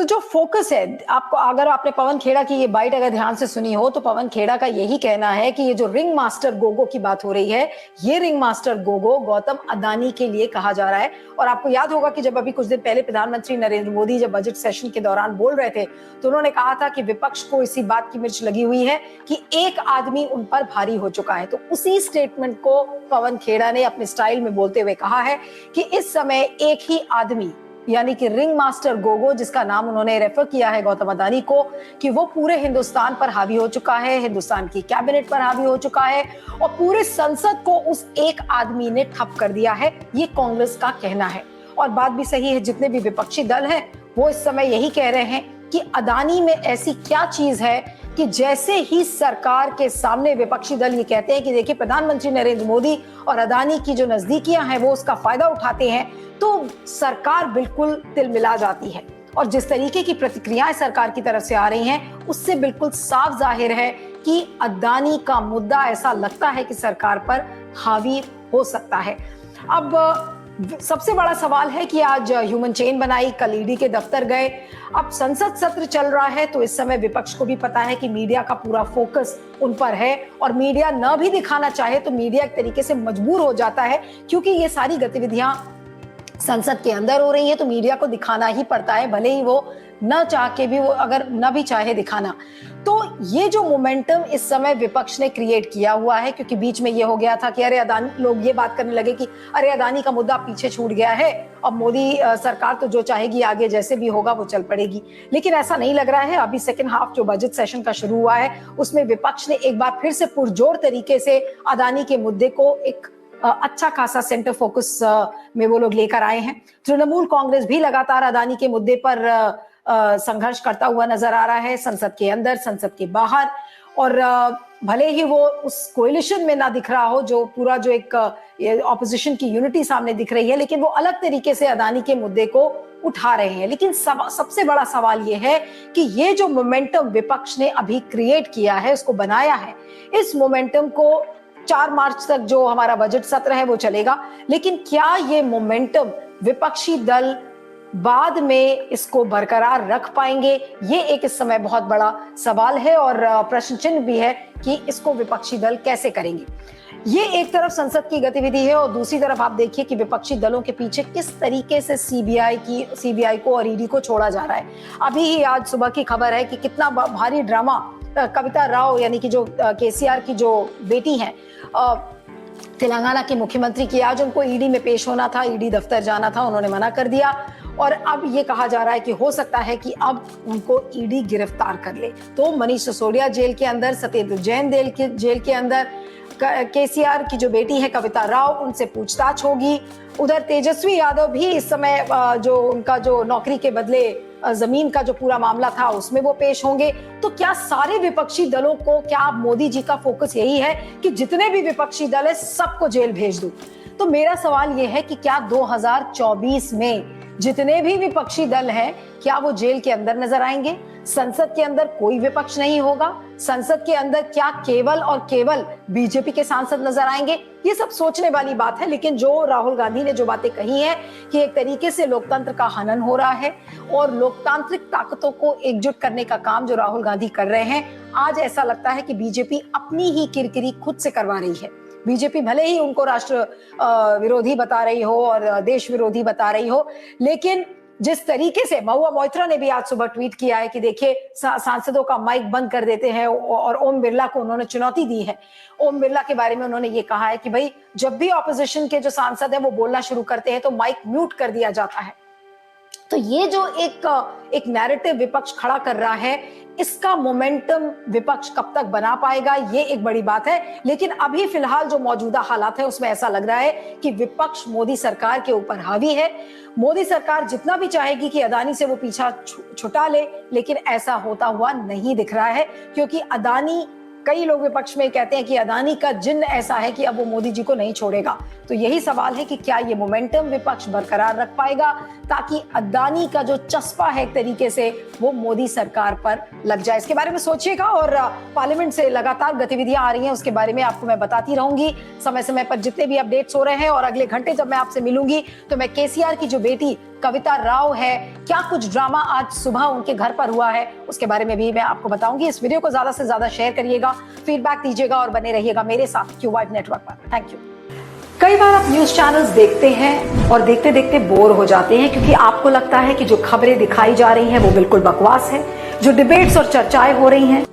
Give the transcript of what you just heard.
जो फोकस है, आपको अगर आपने पवन खेड़ा की ये बाइट अगर ध्यान से सुनी हो तो पवन खेड़ा का यही कहना है कि ये जो रिंग मास्टर गोगो की बात हो रही है, ये रिंग मास्टर गोगो गौतम अदानी के लिए कहा जा रहा है। और आपको याद होगा कि जब अभी कुछ दिन पहले प्रधानमंत्री नरेंद्र मोदी जब बजट सेशन के दौरान बोल रहे थे तो उन्होंने कहा था कि विपक्ष को इसी बात की मिर्च लगी हुई है कि एक आदमी उन पर भारी हो चुका है। तो उसी स्टेटमेंट को पवन खेड़ा ने अपने स्टाइल में बोलते हुए कहा है कि इस समय एक ही आदमी यानी कि रिंग मास्टर गोगो, जिसका नाम उन्होंने रेफर किया है गौतम अदानी को, कि वो पूरे हिंदुस्तान पर हावी हो चुका है, हिंदुस्तान की कैबिनेट पर हावी हो चुका है और पूरे संसद को उस एक आदमी ने ठप कर दिया है। ये कांग्रेस का कहना है और बात भी सही है। जितने भी विपक्षी दल हैं वो इस समय यही कह रहे हैं कि अदानी में ऐसी क्या चीज है कि जैसे ही सरकार के सामने विपक्षी दल ये कहते हैं कि देखिए प्रधानमंत्री नरेंद्र मोदी और अदानी की जो नजदीकियां हैं वो उसका फायदा उठाते हैं, तो सरकार बिल्कुल तिलमिला जाती है। और जिस तरीके की प्रतिक्रियाएं सरकार की तरफ से आ रही हैं उससे बिल्कुल साफ जाहिर है कि अदानी का मुद्दा ऐसा लगता है कि सरकार पर हावी हो सकता है। अब सबसे बड़ा सवाल है कि आज ह्यूमन चेन बनाई, कल ईडी के दफ्तर गए, अब संसद सत्र चल रहा है तो इस समय विपक्ष को भी पता है कि मीडिया का पूरा फोकस उन पर है और मीडिया न भी दिखाना चाहे तो मीडिया एक तरीके से मजबूर हो जाता है, क्योंकि ये सारी गतिविधियां संसद के अंदर हो रही है तो मीडिया को दिखाना ही पड़ता है, भले ही वो न चाह के भी, वो अगर न भी चाहे दिखाना। तो ये जो मोमेंटम इस समय विपक्ष ने क्रिएट किया हुआ है, क्योंकि बीच में ये हो गया था कि अरे अदानी, लोग ये बात करने लगे कि अरे अदानी का मुद्दा पीछे छूट गया है, अब मोदी सरकार तो जो चाहेगी आगे जैसे भी होगा वो चल पड़ेगी। लेकिन ऐसा नहीं लग रहा है। अभी सेकेंड हाफ जो बजट सेशन का शुरू हुआ है उसमें विपक्ष ने एक बार फिर से पुरजोर तरीके से अदानी के मुद्दे को एक अच्छा खासा सेंटर फोकस में वो लोग लेकर आए हैं। तृणमूल कांग्रेस भी लगातार अदानी के मुद्दे पर संघर्ष करता हुआ नजर आ रहा है, संसद के अंदर, संसद के बाहर। और भले ही वो उस कोएलिशन में ना दिख रहा हो जो पूरा जो एक ऑपोजिशन की यूनिटी सामने दिख रही है, लेकिन वो अलग तरीके से अदानी के मुद्दे को उठा रहे हैं। लेकिन सबसे बड़ा सवाल ये है कि ये जो मोमेंटम विपक्ष ने अभी क्रिएट किया है, उसको बनाया है, इस मोमेंटम को 4 मार्च तक जो हमारा बजट सत्र है वो चलेगा, लेकिन क्या ये मोमेंटम विपक्षी दल बाद में इसको बरकरार रख पाएंगे? ये एक इस समय बहुत बड़ा सवाल है और प्रश्न चिन्ह भी है कि इसको विपक्षी दल कैसे करेंगे। ये एक तरफ संसद की गतिविधि है और दूसरी तरफ आप देखिए कि विपक्षी दलों के पीछे किस तरीके से सीबीआई को और ईडी को छोड़ा जा रहा है। अभी ही आज सुबह की खबर है कि कितना भारी ड्रामा कविता राव यानी कि जो केसीआर की जो बेटी हैं, तेलंगाना के मुख्यमंत्री की, आज उनको ईडी में पेश होना था, ईडी दफ्तर जाना था, उन्होंने मना कर दिया और अब ये कहा जा रहा है कि हो सकता है कि अब उनको ईडी गिरफ्तार कर ले। तो मनीष सिसोदिया जेल के अंदर, सत्येंद्र जैन जेल के अंदर, केसीआर की जो बेटी है कविता राव, उनसे पूछताछ होगी। उधर तेजस्वी यादव भी इस समय जो उनका जो नौकरी के बदले जमीन का जो पूरा मामला था उसमें वो पेश होंगे। तो क्या सारे विपक्षी दलों को, क्या मोदी जी का फोकस यही है कि जितने भी विपक्षी दल है सबको जेल भेज दूं? तो मेरा सवाल ये है कि क्या 2024 में जितने भी विपक्षी दल हैं क्या वो जेल के अंदर नजर आएंगे? संसद के अंदर कोई विपक्ष नहीं होगा? संसद के अंदर क्या केवल और केवल बीजेपी के सांसद नजर आएंगे? ये सब सोचने वाली बात है। लेकिन जो राहुल गांधी ने जो बातें कही हैं कि एक तरीके से लोकतंत्र का हनन हो रहा है और लोकतांत्रिक ताकतों को एकजुट करने का काम जो राहुल गांधी कर रहे हैं, आज ऐसा लगता है कि बीजेपी अपनी ही किरकिरी खुद से करवा रही है। बीजेपी भले ही उनको राष्ट्र विरोधी बता रही हो और देश विरोधी बता रही हो, लेकिन जिस तरीके से महुआ मोइत्रा ने भी आज सुबह ट्वीट किया है कि देखिए सांसदों का माइक बंद कर देते हैं और ओम बिरला को उन्होंने चुनौती दी है। ओम बिरला के बारे में उन्होंने ये कहा है कि भाई जब भी ऑपोजिशन के जो सांसद हैं वो बोलना शुरू करते हैं तो माइक म्यूट कर दिया जाता है। तो ये जो एक नैरेटिव विपक्ष खड़ा कर रहा है, इसका मोमेंटम विपक्ष कब तक बना पाएगा, ये एक बड़ी बात है। लेकिन अभी फिलहाल जो मौजूदा हालात है उसमें ऐसा लग रहा है कि विपक्ष मोदी सरकार के ऊपर हावी है। मोदी सरकार जितना भी चाहेगी कि अदानी से वो पीछा छुटा ले, लेकिन ऐसा होता हुआ नहीं दिख रहा है, क्योंकि अदानी, कई लोग विपक्ष में कहते हैं कि अदानी का जिन्न ऐसा है कि अब वो मोदी जी को नहीं छोड़ेगा। तो यही सवाल है कि क्या ये मोमेंटम विपक्ष बरकरार रख पाएगा ताकि अदानी का जो चस्पा है एक तरीके से वो मोदी सरकार पर लग जाए। इसके बारे में सोचिएगा और पार्लियामेंट से लगातार गतिविधियां आ रही हैं उसके बारे में आपको मैं बताती रहूंगी समय समय पर जितने भी अपडेट्स हो रहे हैं। और अगले घंटे जब मैं आपसे मिलूंगी तो मैं केसीआर की जो बेटी कविता राव है, क्या कुछ ड्रामा आज सुबह उनके घर पर हुआ है, उसके बारे में भी मैं आपको बताऊंगी। इस वीडियो को ज्यादा से ज्यादा शेयर करिएगा, फीडबैक दीजिएगा और बने रहिएगा मेरे साथ Q5 नेटवर्क पर। Thank you. कई बार आप न्यूज चैनल्स देखते हैं और देखते देखते बोर हो जाते हैं, क्योंकि आपको लगता है कि जो खबरें दिखाई जा रही हैं वो बिल्कुल बकवास है, जो डिबेट्स और चर्चाएं हो रही हैं